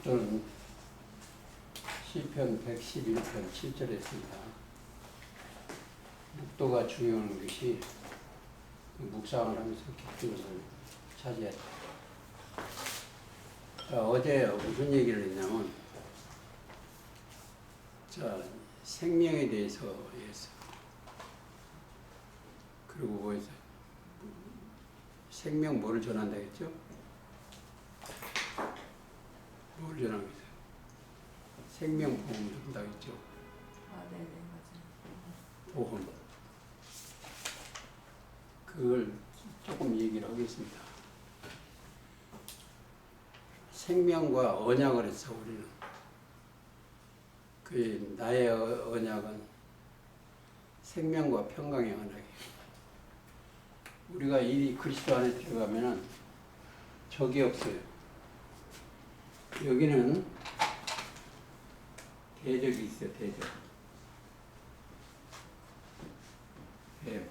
또는 시편 111편 7절에 있습니다. 묵도가 중요한 것이 묵상을 하면서 깊은 것을 차지해야 됩니다. 어제 무슨 얘기를 했냐면 생명에 대해서 했어요. 그리고 뭐였어? 생명 뭐를 전한다 했죠? 뭘 전하는 거죠? 생명 보험을 전한다 했죠? 네네, 맞아요. 보험. 그걸 조금 얘기를 하겠습니다. 생명과 언약을 했어, 우리는. 그 나의 언약은 생명과 평강의 언약이에요. 우리가 이 그리스도 안에 들어가면은 적이 없어요. 여기는 대적이 있어요, 대적. 뱀.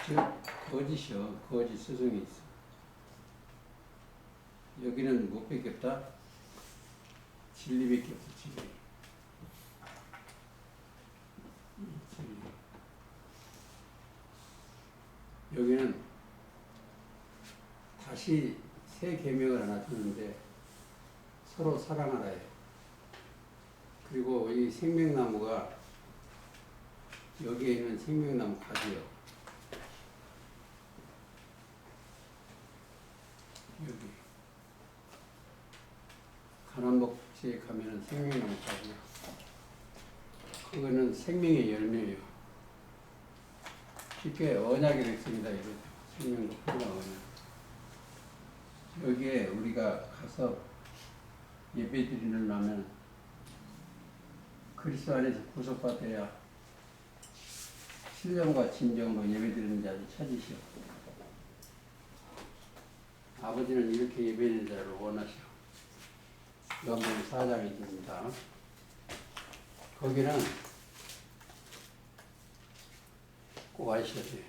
즉, 거짓이요. 거짓 스승이 있어. 여기는 무엇밖에 없다? 진리밖에 없어, 진리. 진리. 여기는 다시 새 계명을 하나 주는데 서로 사랑하라 해요. 그리고 이 생명나무가 여기에 있는 생명나무 가지요. 여기 가난복지에 가면은 생명나무 가지요. 그거는 생명의 열매예요. 쉽게 언약이 됐습니다. 이거죠. 생명과 평강 언약. 여기에 우리가 가서 예배 드리려면 그리스도 안에서 구속받아야 신령과 진정으로 예배 드리는 자를 찾으시오. 아버지는 이렇게 예배 드리는 자를 원하시오. 요한복음 4장에 있습니다. 거기는 꼭 아셔야 돼요.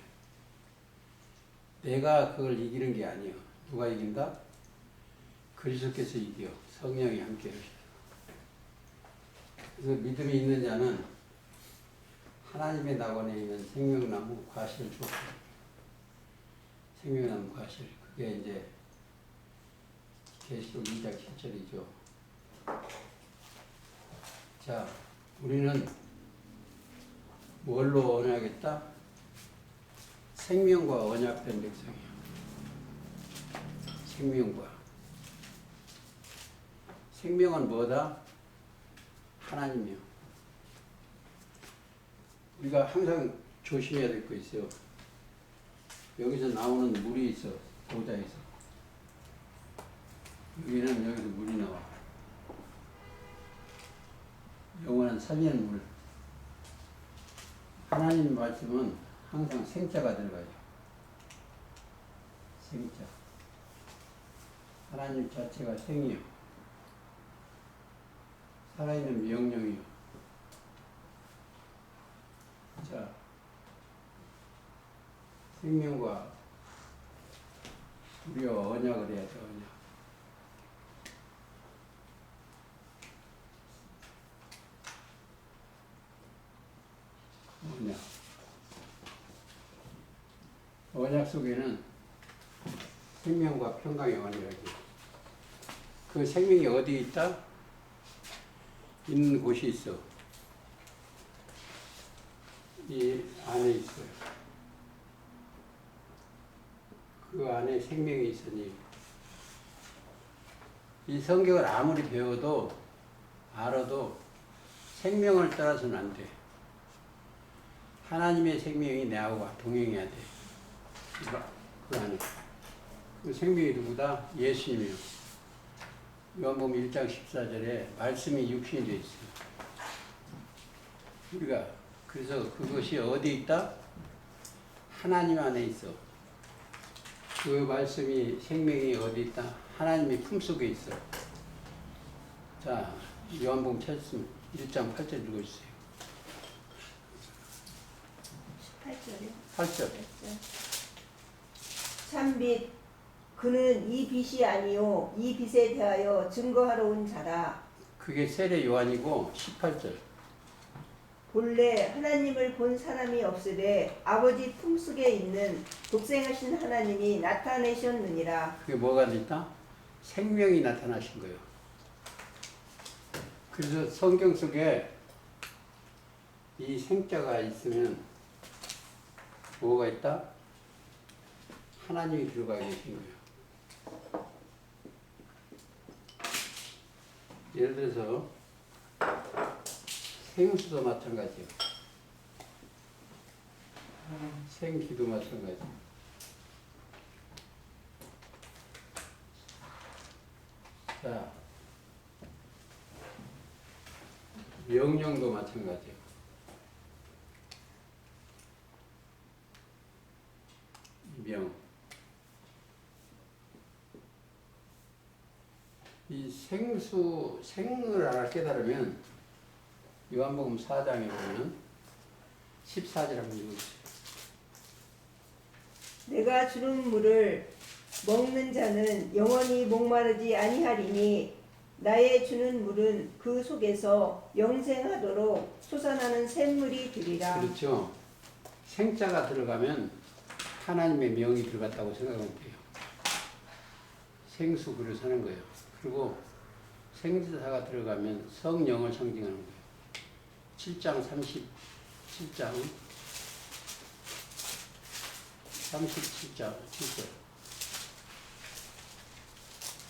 내가 그걸 이기는 게 아니에요. 누가 이긴다? 그리스도께서 이겨. 성령이 함께 하셔서. 그래서 믿음이 있는 자는 하나님의 낙원에 있는 생명나무 과실을 주었어요. 생명나무 과실. 그게 이제 계시록 2장 7절이죠. 자, 우리는 뭘로 언약했다? 생명과 언약된 백성이에요. 생명과. 생명은 뭐다? 하나님이요. 우리가 항상 조심해야 될 거 있어요. 여기서 나오는 물이 있어. 보좌에서. 여기는 여기서 물이 나와. 영원한 살리는 물. 하나님 말씀은 항상 생자가 들어가요. 생자. 하나님 자체가 생이요. 살아있는 명령이요. 자, 생명과 우리와 언약을 해야 돼, 언약. 언약. 언약 속에는 생명과 평강의 언약이. 그 생명이 어디에 있다? 있는 곳이 있어. 이 안에 있어요. 그 안에 생명이 있으니 이 성경을 아무리 배워도 알아도 생명을 따라서는 안 돼. 하나님의 생명이 내하고 동행해야 돼. 그 안에. 그 생명이 누구다? 예수님이요. 요한복음 1장 14절에 말씀이 육신이 되어 있어요. 우리가 그래서 그것이 어디 있다? 하나님 안에 있어. 그 말씀이 생명이 어디 있다? 하나님의 품속에 있어. 자, 요한복음 찾으시면 1장 8절 읽어주세요. 18절이요? 8절. 참 및 그는 이 빛이 아니요 이 빛에 대하여 증거하러 온 자라. 그게 세례 요한이고 18절. 본래 하나님을 본 사람이 없으되 아버지 품속에 있는 독생하신 하나님이 나타내셨느니라. 그게 뭐가 있다? 생명이 나타나신 거예요. 그래서 성경 속에 이 생자가 있으면 뭐가 있다? 하나님이 들어가 계신 거예요. 예를 들어서 생수도 마찬가지예요. 생기도 마찬가지. 자, 명령도 마찬가지예요. 명. 이 생을 알아 깨달으면 요한복음 4장에 보면 14절 한번 읽어주세요. 내가 주는 물을 먹는 자는 영원히 목마르지 아니하리니 나의 주는 물은 그 속에서 영생하도록 솟아나는 샘물이 되리라. 그렇죠. 생자가 들어가면 하나님의 명이 들어갔다고 생각하면 돼요. 생수 그릇 하는 거예요. 그리고 생자가 들어가면 성령을 상징하는 거예요. 7장 37장 37장 7절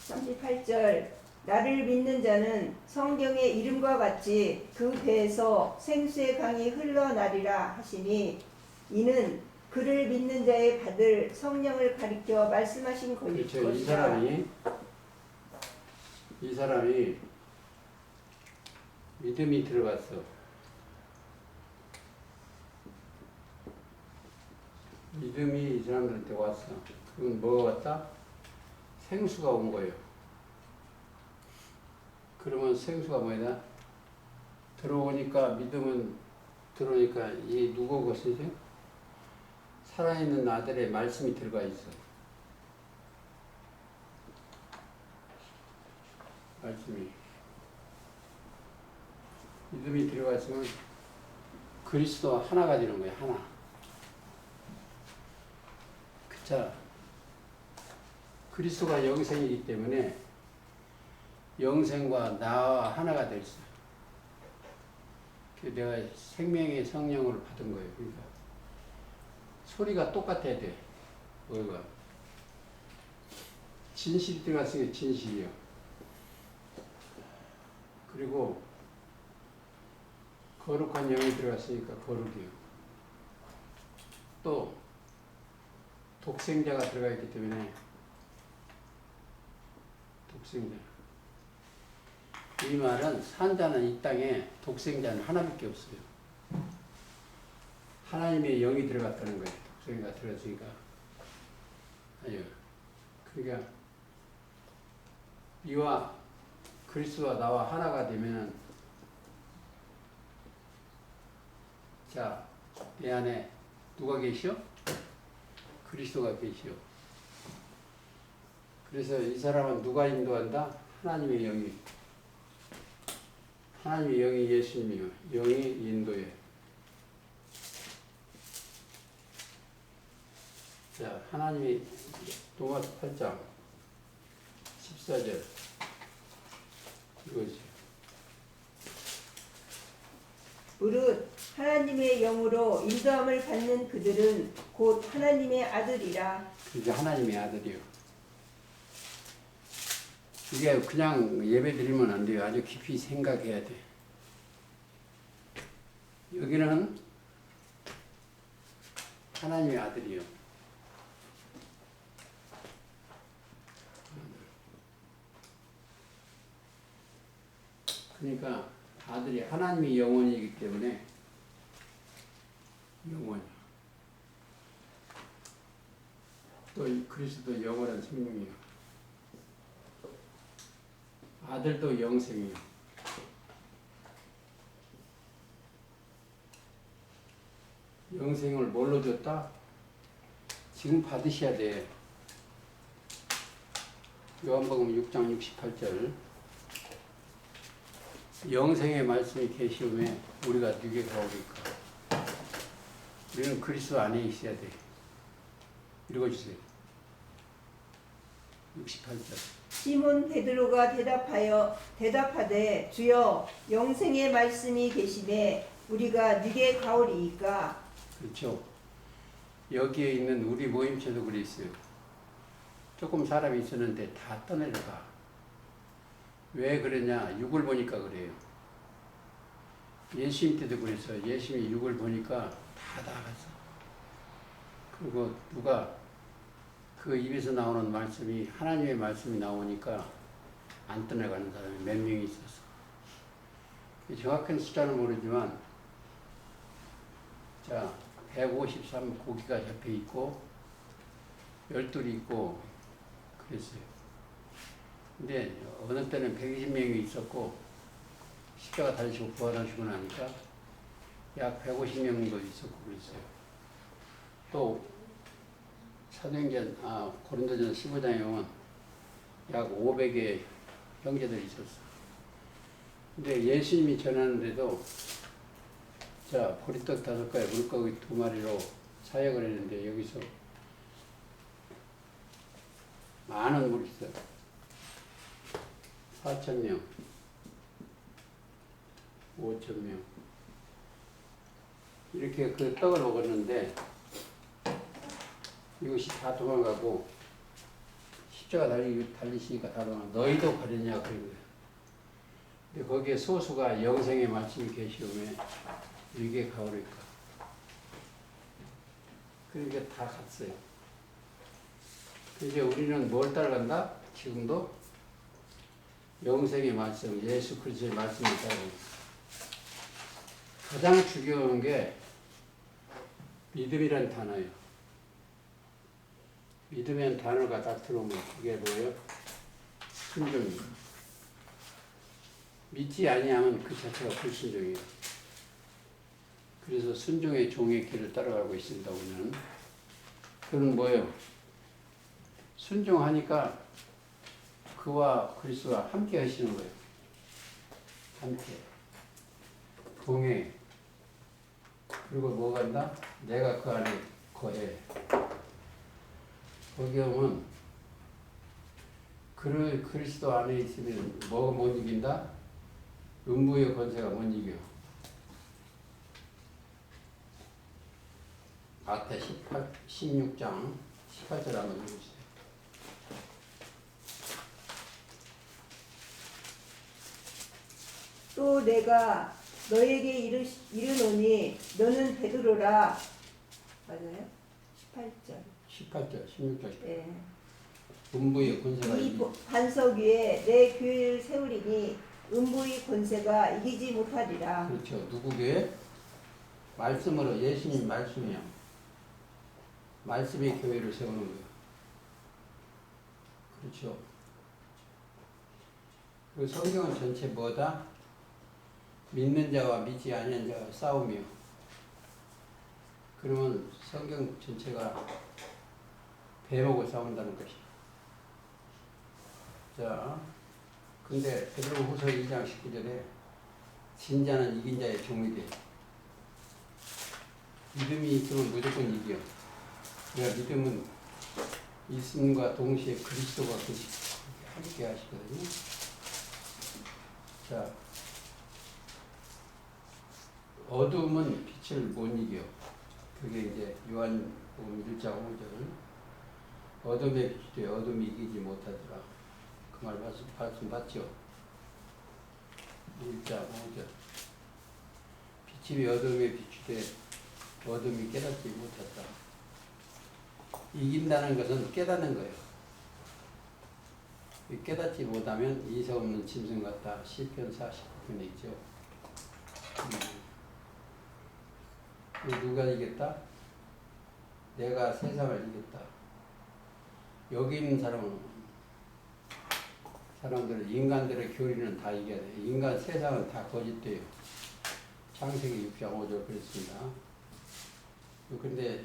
38절 나를 믿는 자는 성경의 이름과 같이 그 배에서 생수의 강이 흘러나리라 하시니 이는 그를 믿는 자의 받을 성령을 가리켜 말씀하신 그렇죠. 것이라. 이 사람이 믿음이 들어갔어. 믿음이 이 사람들한테 왔어. 그건 뭐가 왔다? 생수가 온 거예요. 그러면 생수가 뭐냐? 들어오니까 믿음은 들어오니까 이 누구고 선생? 살아있는 아들의 말씀이 들어가 있어. 말씀이. 믿음이 들어가 있으면 그리스도 하나가 되는 거야. 하나. 자, 그리스도가 영생이기 때문에 영생과 나와 하나가 될 수. 내가 생명의 성령을 받은 거예요. 그러니까 소리가 똑같아야 돼. 뭐가 진실이 들어갔으니까 진실이요. 그리고 거룩한 영이 들어갔으니까 거룩이요. 또 독생자가 들어가 있기 때문에 독생자. 이 말은 산자는 이 땅에 독생자는 하나밖에 없어요. 하나님의 영이 들어갔다는 거예요. 독생자가 들어갔으니까. 아유. 그러니까 이와 그리스도와 나와 하나가 되면은 자, 내 안에 누가 계시오? 그리스도가 계시오. 그래서 이 사람은 누가 인도한다? 하나님의 영이. 하나님의 영이 예수님이요. 영이 인도해. 자, 하나님이 로마서 8장 14절 이거지. 무릇 하나님의 영으로 인도함을 받는 그들은 곧 하나님의 아들이라. 그게 하나님의 아들이요. 이게 그냥 예배 드리면 안 돼요. 아주 깊이 생각해야 돼. 여기는 하나님의 아들이요. 그러니까 아들이 하나님의 영혼이기 때문에 영혼. 또 그리스도 영원한 생명이요. 아들도 영생이요. 영생을 뭘로 줬다? 지금 받으셔야 돼. 요한복음 6장 68절. 영생의 말씀이 계시오매 우리가 누게 가오리까. 우리는 그리스도 안에 있어야 돼. 읽어주세요. 68절. 시몬 베드로가 대답하되 주여 영생의 말씀이 계시매 우리가 네게 가오리이까. 그렇죠. 여기에 있는 우리 모임체도 그랬어요. 조금 사람이 있었는데 다 떠내려가. 왜 그러냐? 육을 보니까 그래요. 예수님 때도 그랬어요. 예수님이 육을 보니까 다 나갔어. 그리고 누가 그 입에서 나오는 말씀이 하나님의 말씀이 나오니까 안 떠나가는 사람이 몇 명이 있었어. 정확한 숫자는 모르지만 자 153 고기가 잡혀 있고 12이 있고 그랬어요. 근데 어느 때는 120명이 있었고 십자가 달리시고 부활하시고 나니까 약 150명도 있었고 그랬어요. 또 고린도전 15장에 보면 약 500의 형제들이 있었어. 근데 예수님이 전하는데도 자 보리떡 5가에 물고기 2마리로 사역을 했는데 여기서 많은 물이 있어요. 4,000명, 5,000명 이렇게 그 떡을 먹었는데 이것이 다 도망가고 십자가 달리시니까 다 도망가. 너희도 가려냐 그런 거예요. 근데 거기에 소수가 영생의 말씀이 계시오매 이게 가오리까. 그러니까 다 갔어요. 이제 우리는 뭘 따라간다? 지금도 영생의 말씀, 예수 그리스도의 말씀을 따르고 가장 중요한 게 믿음이라는 단어예요. 믿음이라는 단어가 딱 들어오면 그게 뭐예요? 순종이에요. 믿지 아니하면 그 자체가 불순종이에요. 그래서 순종의 종의 길을 따라가고 있습니다. 우리는. 그건 뭐예요? 순종하니까 그와 그리스도가 함께 하시는 거예요. 함께. 동행. 그리고 뭐가 있나? 내가 그 안에 거해. 거기 오면 그리스도 안에 있으면 뭐가 못 이긴다? 음부의 권세가 못 이겨. 마태 16장 18절 한번 읽어주세요. 또 내가 너에게 이르노니 너는 베드로라. 맞아요? 18절. 16절. 예. 음부의 권세가 이 반석 위에 내 교회를 세우리니 음부의 권세가 이기지 못하리라. 그렇죠. 누구 교회? 말씀으로 예수님 말씀이요. 말씀의 교회를 세우는 거예요. 그렇죠. 그 성경은 전체 뭐다? 믿는 자와 믿지 않는 자와 싸움이요. 그러면 성경 전체가 배먹고 싸운다는 것이. 자, 근데 베드로후서 2장 19절에 진자는 이긴 자의 종이 돼. 믿음이 있으면 무조건 이겨. 그러니까 믿음은 있음과 동시에 그리스도가 함께 하시거든요. 자, 어둠은 빛을 못 이겨. 그게 이제 요한복음 1장 5절. 어둠의 빛이 어둠이 이기지 못하더라. 그 말 말씀 봤죠? 1장 5절. 빛이 어둠에 비추되 어둠이 깨닫지 못했다. 이긴다는 것은 깨닫는 거예요. 깨닫지 못하면 이성 없는 짐승 같다. 시편 49편에 있죠. 누가 이겼다? 내가 세상을 이겼다. 여기 있는 사람들은 인간들의 교리는 다 이겨야 돼. 인간 세상은 다 거짓돼요. 창세기 6장 5절 그랬습니다. 근데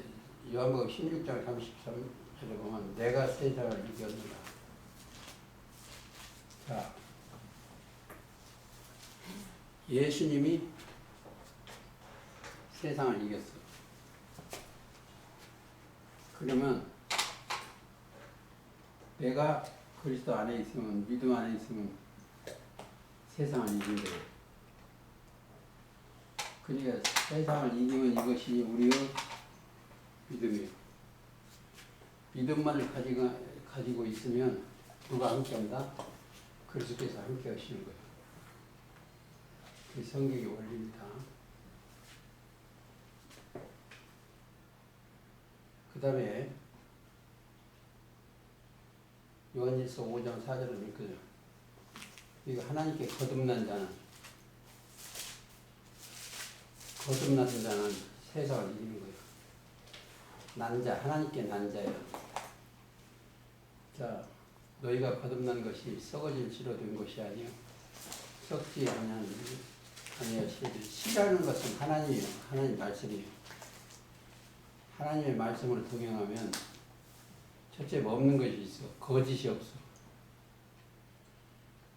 요한복음 16장 33절에 보면 내가 세상을 이겼느라. 자, 예수님이 세상을 이겼어. 그러면 내가 그리스도 안에 있으면, 믿음 안에 있으면 세상을 이긴대요. 그러니까 세상을 이기면 이것이 우리의 믿음이에요. 믿음만을 가지고 있으면 누가 함께한다? 그리스도께서 함께 하시는 거예요. 그게 성경의 원리입니다. 그 다음에 요한일서 5장 4절을 읽거죠. 이거 하나님께 거듭난 자는 세상을 이기는 거예요. 난자, 하나님께 난자예요. 자, 너희가 거듭난 것이 썩어질 지로 된 것이 아니요 썩지 아니하시리니 씨라는 것은 하나님이에요. 하나님 말씀이에요. 하나님의 말씀을 동행하면 첫째 없는 것이 있어. 거짓이 없어.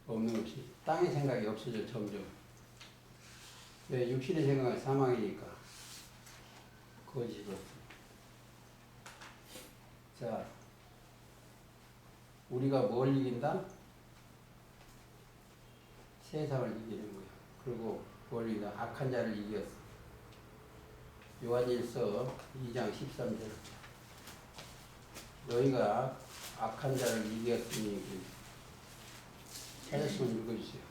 없는 것이. 땅의 생각이 없어져 점점. 왜? 육신의 생각은 사망이니까 거짓이 없어. 자, 우리가 뭘 이긴다? 세상을 이기는 거야. 그리고 뭘 이긴다? 악한 자를 이겼어. 요한일서 2장 13절. 너희가 악한 자를 이겼으니 찾았으면 읽어주세요.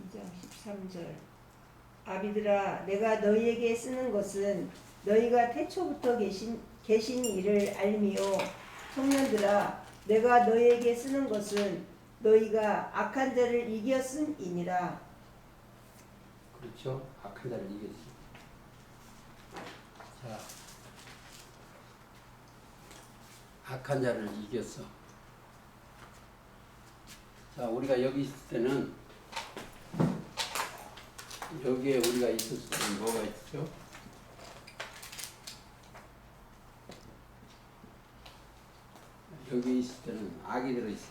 2장 13절. 아비들아, 내가 너희에게 쓰는 것은 너희가 태초부터 계신 이를 알미요. 청년들아, 내가 너희에게 쓰는 것은 너희가 악한 자를 이겼음이니라. 그렇죠? 악한 자를 이겼어. 자, 악한 자를 이겼어. 자, 우리가 여기 있을 때는 여기에 우리가 있었을 때는 뭐가 있죠? 여기 있을 때는 악이 들어있어.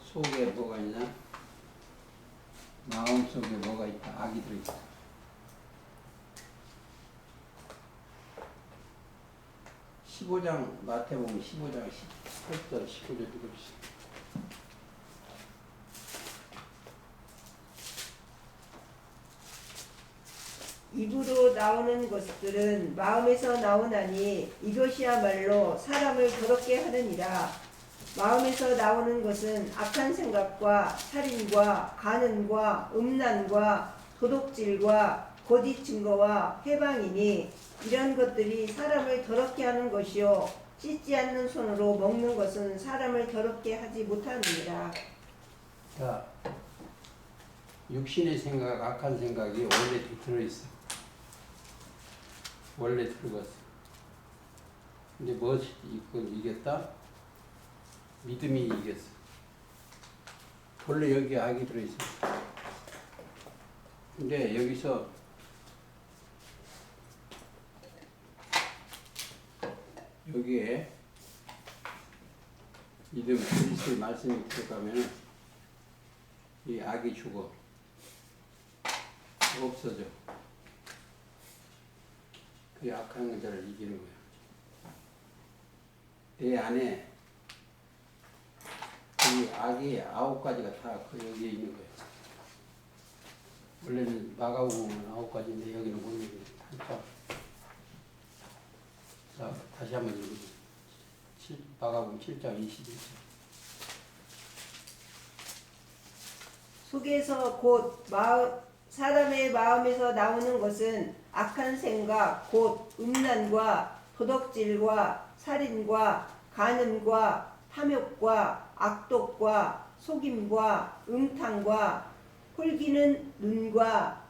속에 뭐가 있냐? 마음속에 뭐가 있다? 악이 들어있어. 마태복음 15장 18절 19절 읽어주세요. 입으로 나오는 것들은 마음에서 나오나니 이것이야말로 사람을 더럽게 하느니라. 마음에서 나오는 것은 악한 생각과 살인과 간음과 음란과 도둑질과 거짓 증거와 회방이니 이런 것들이 사람을 더럽게 하는 것이요 씻지 않는 손으로 먹는 것은 사람을 더럽게 하지 못하느니라. 자, 육신의 생각, 악한 생각이 원래 들어있어. 원래 들어갔어. 근데 무엇이 이걸 이겼다? 믿음이 이겼어. 원래 여기 악이 들어있어. 근데 여기서 여기에 믿음, 그리스도의 말씀이 들어가면 이 악이 죽어. 없어져. 그 악한 자를 이기는 거야. 내 안에 이 악이 9가지가 다 그 여기에 있는 거야. 원래는 마가복음은 9가지인데 여기는 못 읽는 거야. 자, 다시 한번 읽어보세요. 마가복음 7장 21절. 속에서 곧 사람의 마음에서 나오는 것은 악한 생각, 곧 음란과 도덕질과 살인과 간음과 탐욕과 악독과 속임과 음탕과 홀기는 눈과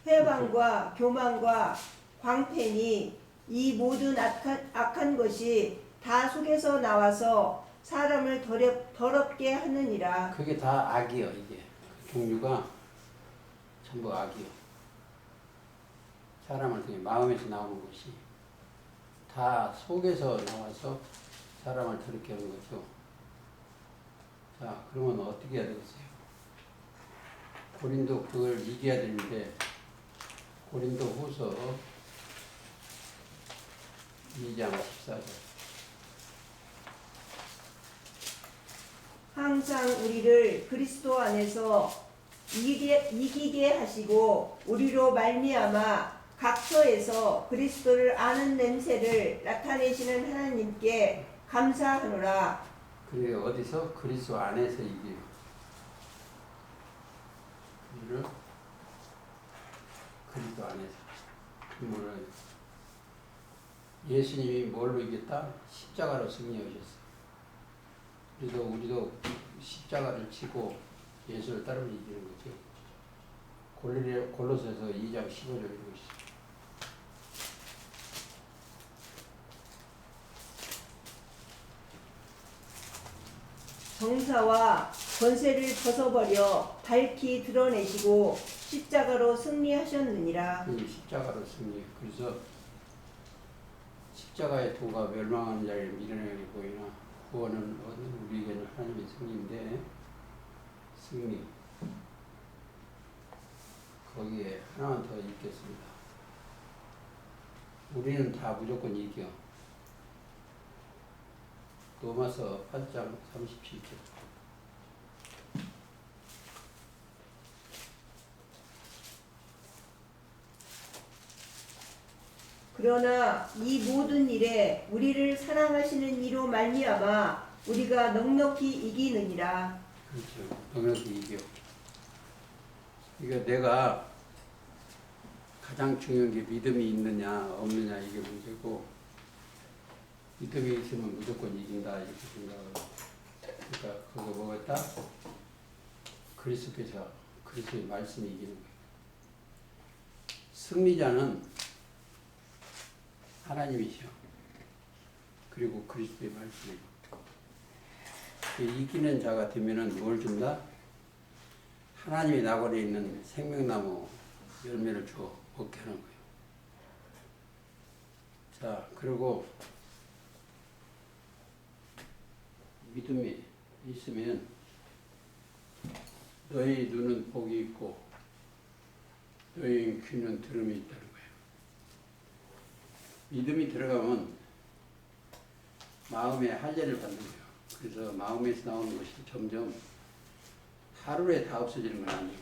회방과 교만과 광패니 이 모든 악한 것이 다 속에서 나와서 사람을 더럽게 하느니라. 그게 다 악이요. 이게 그 종류가 전부 악이요. 사람을 통해 마음에서 나오는 것이 다 속에서 나와서 사람을 더럽게 하는 거죠. 자, 그러면 어떻게 해야 되겠어요? 고린도 그걸 이겨야 되는데, 고린도 후서 2장 14절. 항상 우리를 그리스도 안에서 이기게 하시고 우리로 말미암아 각처에서 그리스도를 아는 냄새를 나타내시는 하나님께 감사하노라. 그게 어디서? 그리스도 안에서 이겨요. 우리를 그리스도 안에서. 뭐를 예수님이 뭘로 이겼다? 십자가로 승리하셨어. 우리도 십자가를 지고 예수를 따르면 이기는 거죠. 골로새서 2장 15절 이러고 있어. 정사와 권세를 벗어버려 밝히 드러내시고 십자가로 승리하셨느니라. 그 십자가로 승리. 그래서 십자가의 도가 멸망하는 자를 밀어내게 보이나 구원은 얻는 우리에게는 하나님의 승리인데 승리. 거기에 하나만 더 읽겠습니다. 우리는 다 무조건 이겨. 로마서 8장 37절. 그러나 이 모든 일에 우리를 사랑하시는 이로 말미암아 우리가 넉넉히 이기느니라. 그렇죠. 넉넉히 이겨. 그러니까 내가 가장 중요한 게 믿음이 있느냐 없느냐 이게 문제고, 믿음이 있으면 무조건 이긴다 이렇게 생각을. 그러니까 그거 뭐겠다? 그리스도께서 그리스도의 말씀이 이기는 거예요. 승리자는 하나님이셔. 그리고 그리스도의 말씀이고. 이기는 자가 되면은 뭘 준다? 하나님의 낙원에 있는 생명나무 열매를 줘 먹게 하는 거예요. 자, 그리고 믿음이 있으면 너희 눈은 복이 있고 너희 귀는 들음이 있다는 거예요. 믿음이 들어가면 마음의 할례를 받는 거예요. 그래서 마음에서 나오는 것이 점점 하루에 다 없어지는 건 아니에요.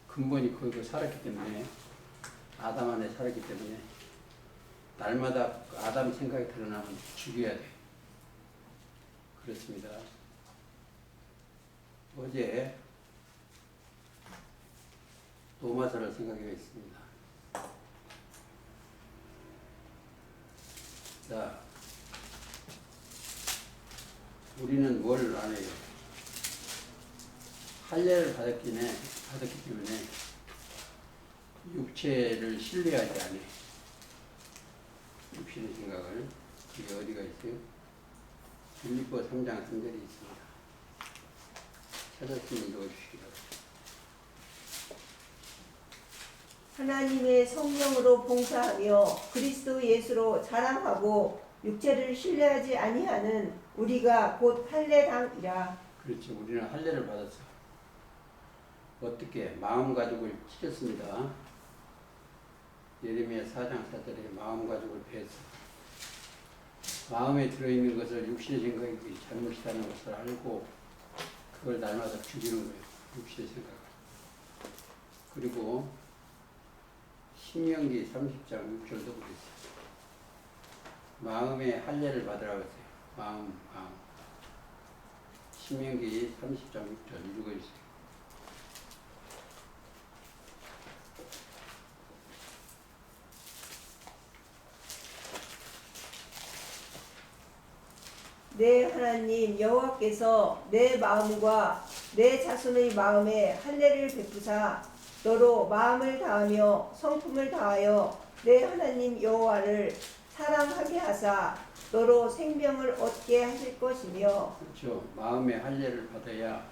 근본이 거기서 살았기 때문에, 아담 안에 살았기 때문에 날마다 아담 생각이 드러나면 죽여야 돼. 그렇습니다. 어제 로마서를 생각해보겠습니다. 자, 우리는 뭘 안 해요? 할례를 받았기 때문에 육체를 신뢰하지 않아요. 육신의 생각을. 이게 어디가 있어요? 빌립보 3장 3절이 있습니다. 찾았으면 읽어주시기 바랍니다. 하나님의 성령으로 봉사하며 그리스도 예수로 자랑하고 육체를 신뢰하지 아니하는 우리가 곧 할례당이라. 그렇죠. 우리는 할례를 받았어. 어떻게? 마음 가죽을 찢었습니다. 예레미야 4장 4절에 마음 가죽을 베었어. 마음에 들어있는 것을 육신의 생각이 잘못이라는 것을 알고 그걸 날마다 죽이는 거예요. 육신의 생각을. 그리고 신명기 30장 6절도 그랬어요. 마음의 할례를 받으라고 했어요. 마음. 신명기 30장 6절 읽어주세요. 내 하나님 여호와께서 내 마음과 내 자손의 마음에 할례를 베푸사 너로 마음을 다하며 성품을 다하여 내 하나님 여호와를 사랑하게 하사 너로 생명을 얻게 하실 것이며. 그렇죠. 마음의 할례를 받아야,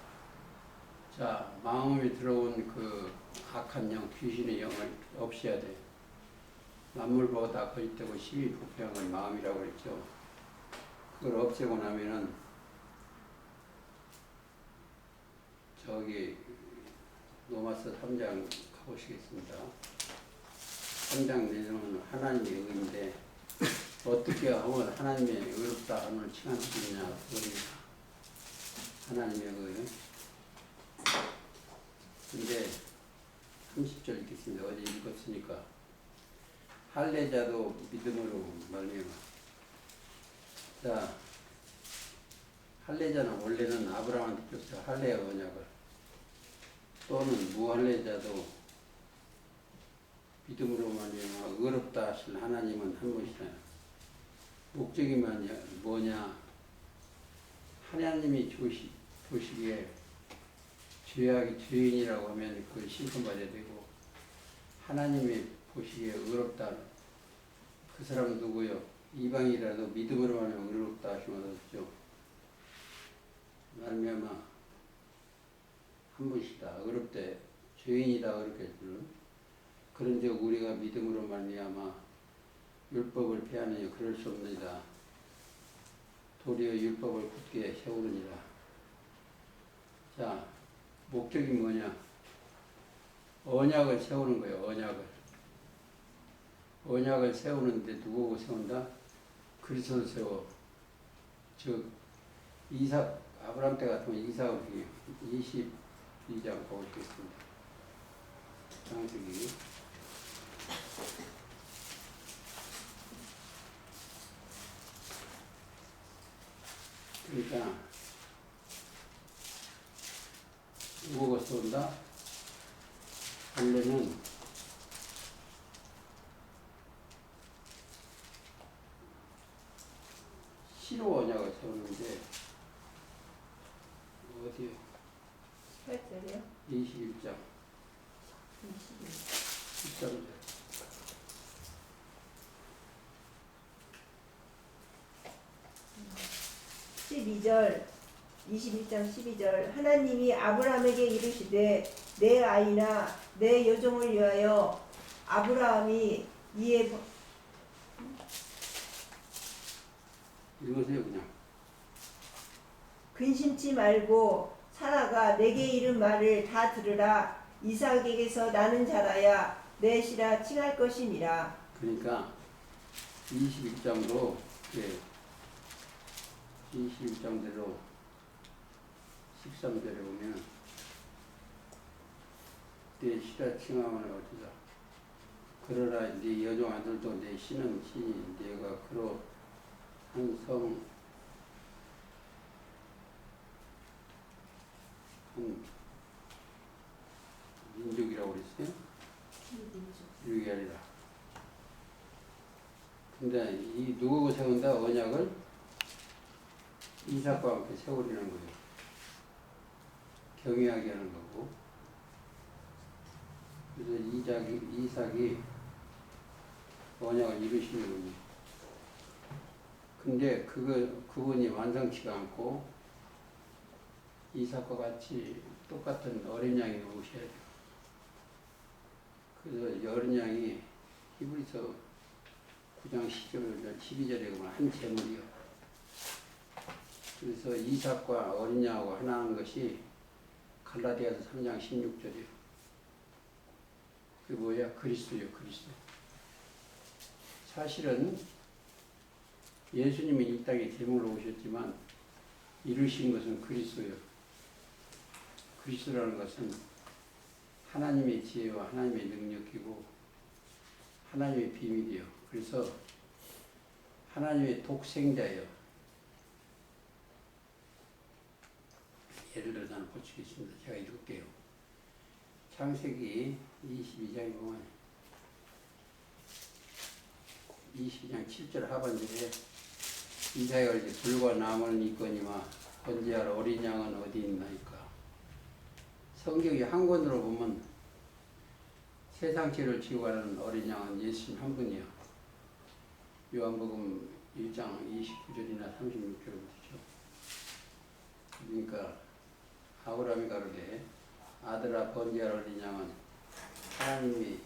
자, 마음에 들어온 그 악한 영, 귀신의 영을 없애야 돼. 만물보다 거짓되고 심히 부패한 건 마음이라고 그랬죠. 그걸 없애고 나면은 저기 로마서 3장 가보시겠습니다. 3장 내용은 하나님의 의인데 어떻게 하면 하나님의 의롭다 함을 칭할 수 있냐 그겁니다. 하나님의 의. 근데 30절 읽겠습니다. 어제 읽었으니까. 할례자도 믿음으로 말미암아. 자, 할례자는 원래는 아브라함한테 줬어요. 할례의 언약을. 또는 무할례자도 믿음으로 말미암아 의롭다 하신 하나님은 한 분이시잖아요. 목적이 뭐냐? 하나님이 보시기에 죄악이 죄인이라고 하면 그걸 심판받아야 되고, 하나님이 보시기에 의롭다. 그 사람은 누구요? 이방이라도 믿음으로 하면 의롭다 하시면 어쩌죠? 말미암아 한 분이시다. 의롭대. 죄인이다 의롭겠지는. 그런즉 우리가 믿음으로 말미암아 율법을 폐하느니 그럴 수 없느니라. 도리어 율법을 굳게 세우느니라. 자, 목적이 뭐냐? 언약을 세우는 거예요. 언약을 세우는데 누구고 세운다? 그리스도를 세워. 즉 이삭, 아브라함 때 같으면 이삭을 22장 보시겠습니다. 창세기. 그러니까 누구고 세운다? 원래는 시로 언약을 세우는데 어디요? 8절이요? 21장 13절. 12절 21장 12절 하나님이 아브라함에게 이르시되 내 아이나 내 여종을 위하여 아브라함이 이에 읽으세요 그냥. 근심치 말고 사라가 내게 이른 말을 다 들으라. 이삭에게서 나는 자라야 내 시라 칭할 것임이라. 그러니까 21장으로 21장대로 13절에 보면 내 시라 칭하면 어디다. 그러나 네 여종 아들도 내 씨는 신이 네가 그로 한 민족이라고 그랬어요? 이게 아니라. 근데 이 누구고 세운다? 언약을 이삭과 함께 세우려는 거예요. 경외하게 하는 거고. 그래서 이삭이 언약을 이루시는군요. 근데 그분이 완성치가 않고 이삭과 같이 똑같은 어린 양이 오셔야 돼요. 그래서 어린 양이 히브리서 9장 10절, 12절에 보면 한 제물이요. 그래서 이삭과 어린 양하고 하나 하는 것이 갈라디아서 3장 16절이요. 그게 뭐야? 그리스도요, 그리스도. 사실은 예수님이 이 땅에 제물로 오셨지만 이루신 것은 그리스도요. 그리스도라는 것은 하나님의 지혜와 하나님의 능력이고 하나님의 비밀이요. 그래서 하나님의 독생자예요. 예를 들어서 하나 보시겠습니다. 제가 읽을게요. 창세기 22장에 보면 22장 7절 하반절에 이삭이 이제 불과 나무는 있거니와 번제할 어린 양은 어디 있나이까. 성경이 한 권으로 보면 세상 죄를 지고 가는 어린 양은 예수님 한 분이요. 요한복음 1장 29절이나 36절을 보시죠. 그러니까 아브라함이 가로되 아들아 번제할 어린 양은 하나님이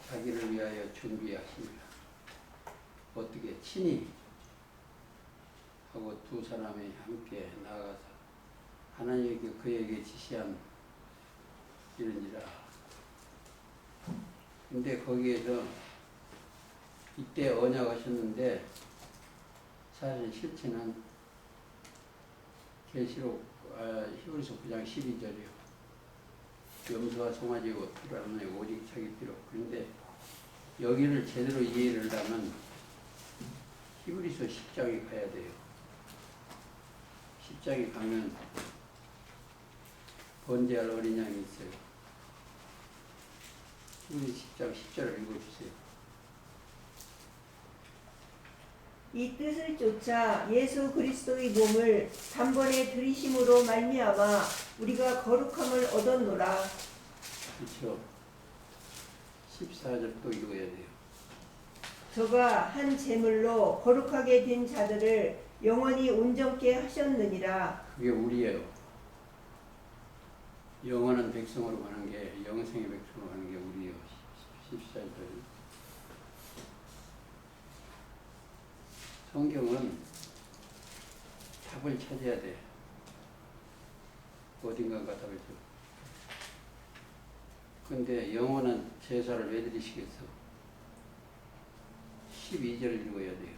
자기를 위하여 준비하십니다. 어떻게 친히 하고 두 사람이 함께 나가서 하나님이 그에게 지시한 일이니라. 근데 거기에서 이때 언약하셨는데 사실 실체는 계시록 히브리서 9장 12절이요. 염소와 송아지고 피를 하는 오직 자기 피로. 그런데 여기를 제대로 이해를 하면 히브리서 10장에 가야 돼요. 10장에 가면 번제할 어린 양이 있어요. 히브리 10장 10절을 읽어주세요. 이 뜻을 쫓아 예수 그리스도의 몸을 단번에 들이심으로 말미암아 우리가 거룩함을 얻었노라. 그렇죠. 14절 또 읽어야 돼요. 저가 한 제물로 거룩하게 된 자들을 영원히 온전케 하셨느니라. 그게 우리예요. 영원한 백성으로 가는 게, 영생의 백성으로 가는 게 우리예요. 14절. 성경은 답을 찾아야 돼. 어딘가가 답을 줘. 근데 영원한 제사를 왜 드리시겠어? 12절을 읽어야 돼요.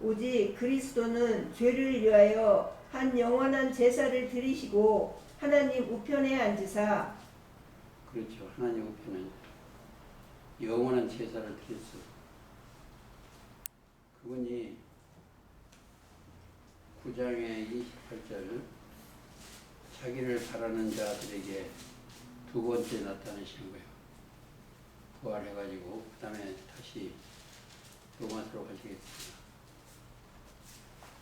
오직 그리스도는 죄를 위하여 한 영원한 제사를 드리시고 하나님 우편에 앉으사. 그렇죠. 하나님 우편에 영원한 제사를 드렸어. 그분이 9장의 28절 자기를 바라는 자들에게 두 번째 나타나시는 거예요. 부활해가지고 그 다음에 다시 로마서로 가시겠습니다.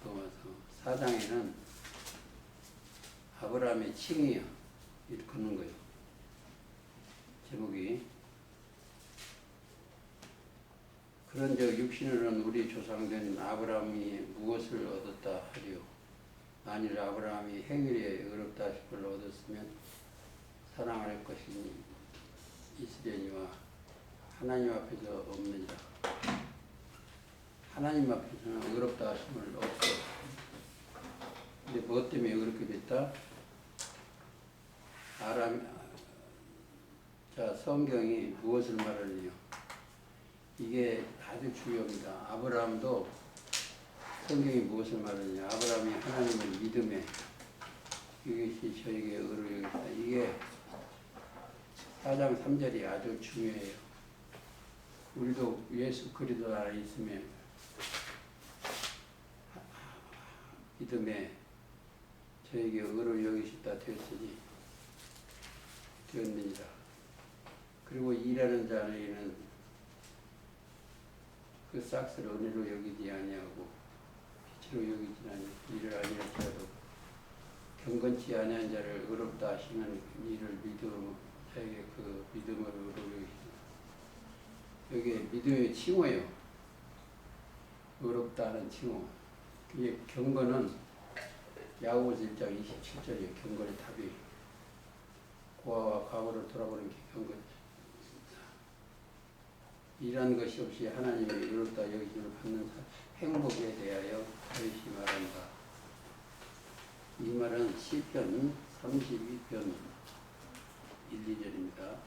로마서 4장에는 아브라함의 칭이요 이렇게 걷는 거예요. 제목이 그런즉 육신으로는 우리 조상된 아브라함이 무엇을 얻었다 하리요. 만일 아브라함이 행위에 의롭다 하실 걸 얻었으면 사랑할 것이 있으려니와 하나님 앞에서 없느니라. 하나님 앞에서는 의롭다 하심을 없어. 근데 무엇 때문에 그렇게 됐다? 자, 성경이 무엇을 말하느냐? 이게 아주 중요합니다. 아브라함도 성경이 무엇을 말하느냐? 아브라함이 하나님을 믿음에 이것이 저에게 의를 여겼다. 이게 4장 3절이 아주 중요해요. 우리도 예수 그리스도 안에 있으면 믿음에 저에게 의를 여기셨다 되었느니라. 그리고 일하는 자에게는 그 싹스를 은혜로 여기지 아니하고 빛으로 여기지 아니하고 일을 아니할지라도 경건치 아니한 자를 의롭다 하시는 이를 믿음 자에게 그 믿음으로 의로 여기시다. 여기 믿음의 칭호예요. 의롭다 하는 칭호. 이게 경건은 야고보서 1장 27절이에요. 경건의 답이 고아와 과거를 돌아보는 게 경건이죠. 일하는 것이 없이 하나님의 의롭다 여기심을 받는 행복에 대하여 다윗이 말한다. 이 말은 시편 32편 1, 2절입니다.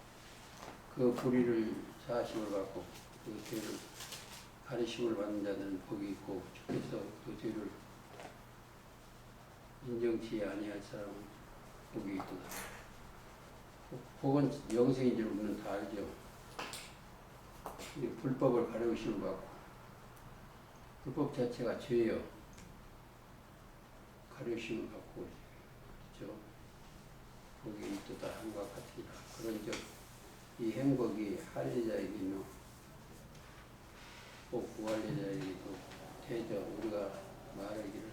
그 불의를 사하심을 받고 그 죄를 가르심을 받는 자들은 복이 있고 주께서 그 죄를 인정치 아니할 사람은 복이 있도다. 복은 영생인 줄 우리는 다 알죠. 불법을 가르침을 받고 불법 자체가 죄요. 가르침을 받고 그렇죠. 복이 있도다 함과 같으리라. 그런즉 이 행복이 할례자에게는 꼭 구할례자에게도 되죠. 우리가 말하기를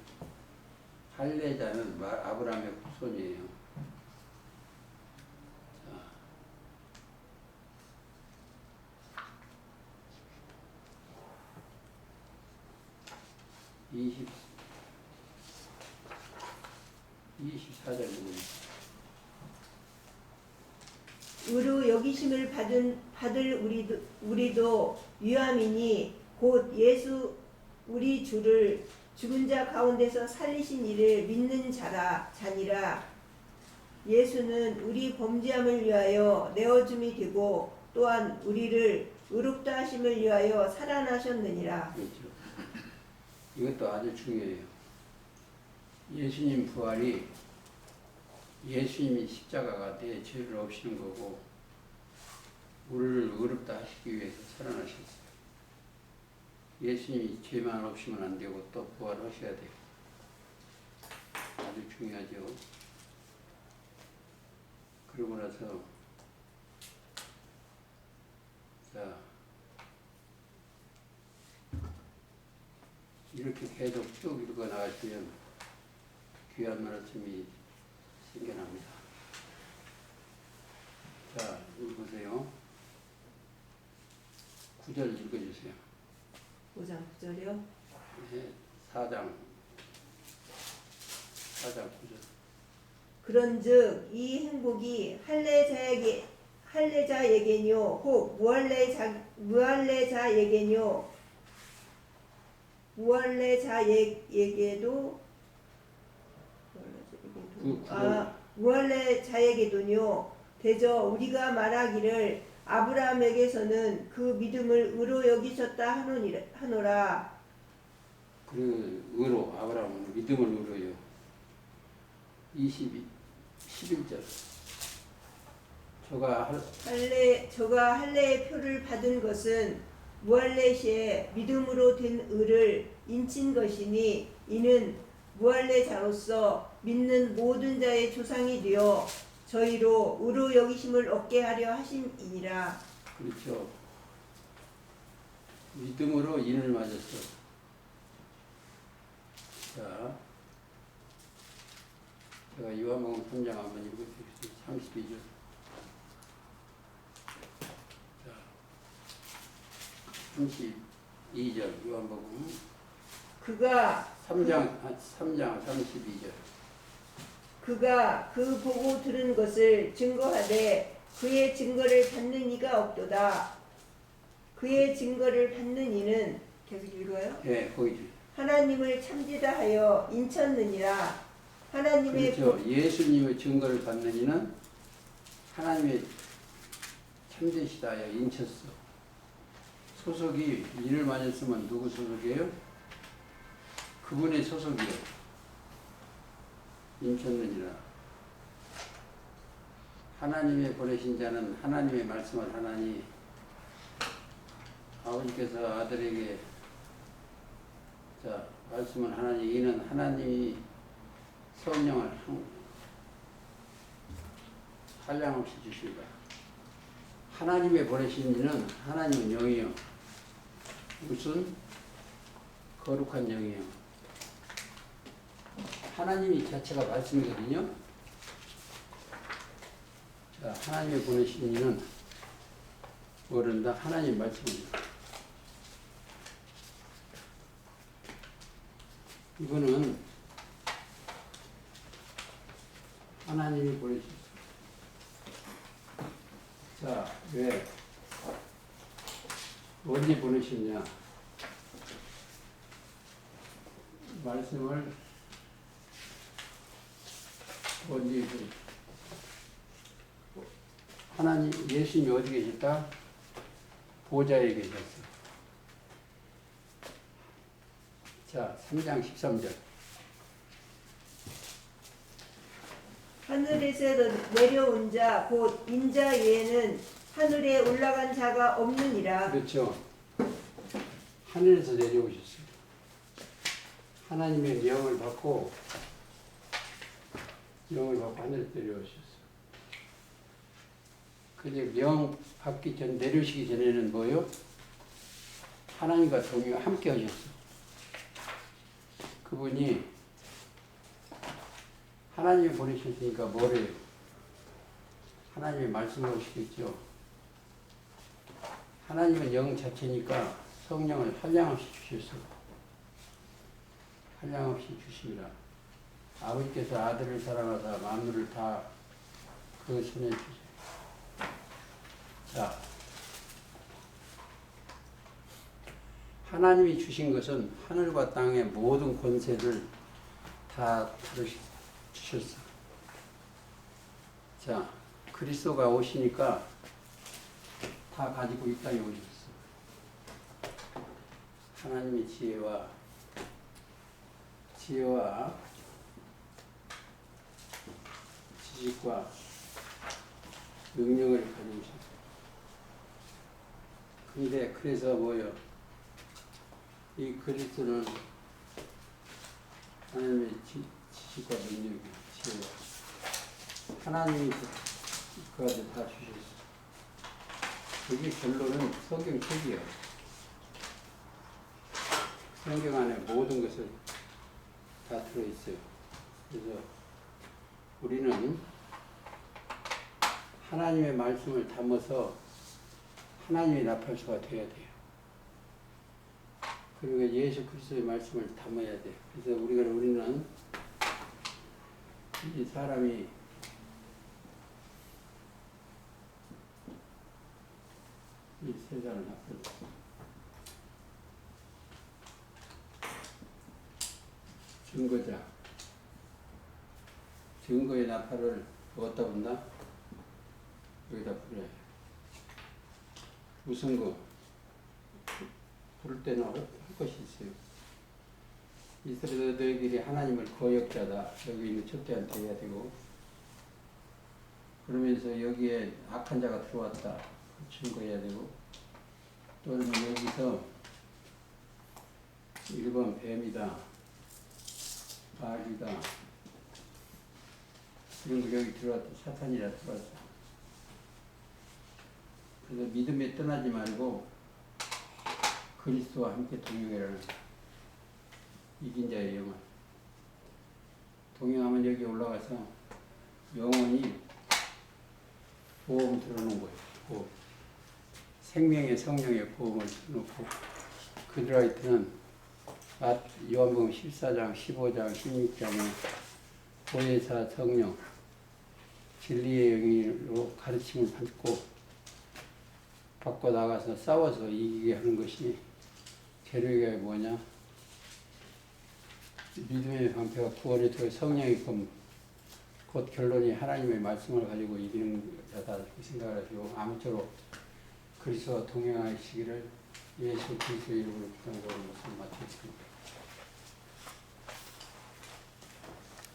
할례자는 아브라함의 후손이에요. 24절 보면 의로 여기심을 받을 우리도 유함이니 곧 예수 우리 주를 죽은 자 가운데서 살리신 이를 믿는 자니라. 예수는 우리 범죄함을 위하여 내어줌이 되고 또한 우리를 의롭다 하심을 위하여 살아나셨느니라. 그렇죠. 이것도 아주 중요해요. 예수님 부활이 예수님이 십자가가 내 죄를 없이는 거고 우리를 의롭다 하시기 위해서 살아나셨어요. 예수님이 죄만 없이면 안 되고 또 부활하셔야 돼요. 아주 중요하죠. 그러고 나서 자 이렇게 계속 쭉 읽어 나가시면 귀한 말씀이 생겨납니다. 자, 읽으세요. 9절 읽어주세요. 5장 9절이요. 네, 4장 9절. 그런즉 이 행복이 할례자에게뇨 혹 무할례자에게도뇨 대저 우리가 말하기를 아브라함에게서는 그 믿음을 의로 여기셨다 하노라. 그 의로 아브라함은 믿음을 의로요. 11절. 저가 할례의 표를 받은 것은 무할례 시에 믿음으로 된 의를 인친 것이니 이는 무할례자로서 믿는 모든 자의 조상이 되어 저희로 의로 여기심을 얻게 하려 하심이니라. 그렇죠. 믿음으로 인을 맞았어. 자, 제가 요한복음 3장 한번 읽어주겠습니다. 32절. 자, 32절 요한복음 그가 3장 32절. 그가 그 보고 들은 것을 증거하되 그의 증거를 받는 이가 없도다. 그의 증거를 받는 이는 계속 읽어요. 네, 거기지. 하나님을 참되다 하여 인쳤느니라. 하나님의 그렇죠. 예수님의 증거를 받는 이는 하나님의 참되시다 하여 인쳤어. 소속이 인을 맞았으면 누구 소속이에요? 그분의 소속이에요. 인쳤느니라. 하나님의 보내신 자는 하나님의 말씀을 하나니 아버지께서 아들에게 자 말씀을 하나니 이는 하나님이 성령을 한량없이 주시리라. 하나님의 보내신 이는 하나님은 영이요. 무슨 거룩한 영이요. 하나님이 자체가 말씀이거든요. 자, 하나님의 보내신 이는 모른다. 하나님 말씀입니다. 이거는 하나님이 보내셨어요. 자, 왜? 언제 보내셨냐? 말씀을 언제 하나님 예수님이 어디 계셨다? 보좌에 계셨어. 자, 3장 13절. 하늘에서 내려온 자 곧 인자 외에는 하늘에 올라간 자가 없느니라. 그렇죠. 하늘에서 내려오셨어요. 하나님의 영을 받고 하늘에 내려오셨어요. 근데 영 받기 전 내려오시기 전에는 뭐요? 하나님과 동행 함께 하셨어. 그분이 하나님이 보내셨으니까 뭐래요? 하나님의 말씀을 오시겠죠. 하나님은 영 자체니까 성령을 한량없이 주셨어. 한량없이 주십니다. 아버지께서 아들을 사랑하사 만물을 다 그 손에 주세요. 자, 하나님이 주신 것은 하늘과 땅의 모든 권세를 다 주셨어. 자, 그리스도가 오시니까 다 가지고 이 땅에 오셨어. 하나님의 지혜와 지식과 능력을 가지고 오셨어. 근데 그래서 뭐요? 이 그리스도는 하나님의 지식과 능력이 지혜와 하나님이 그까지 다 주셨어. 여기 결론은 성경 책이에요. 성경 안에 모든 것을 다 들어있어요. 그래서 우리는 하나님의 말씀을 담아서 하나님의 나팔수가 되어야 돼요. 그리고 예수 그리스도의 말씀을 담아야 돼요. 그래서 우리는 이 사람이 이 세상을 앞서 증거자, 증거의 나팔을 어디다 분다? 여기다 불어야 해. 무슨 거? 부를 때는 할 것이 있어요. 이스라엘 너희들이 하나님을 거역자다. 여기 있는 첫째한테 해야 되고, 그러면서 여기에 악한 자가 들어왔다. 증거해야 되고, 또는 여기서 1번 뱀이다, 바알이다, 이런 거 여기 들어왔다. 사탄이라 들어왔다. 그래서 믿음에 떠나지 말고 그리스도와 함께 동행하라는 이긴 자의 영혼. 동행하면 여기 올라가서 영혼이 보험 들어놓은 거예요. 보험. 생명의 성령의 보험을 놓고 그들한테는 요한복음 14장, 15장, 16장에 보혜사 성령, 진리의 영으로 가르침을 받고 나가서 싸워서 이기게 하는 것이 계략이 뭐냐? 믿음의 방패가 구원의 도에 성령이 곧 결론이 하나님의 말씀을 가지고 이기는 자다 이렇게 생각을 하시고 아무쪼록 그리스도와 동행하시기를 예수 그리스도 이름으로 부탁드리는 것을 마치겠습니다.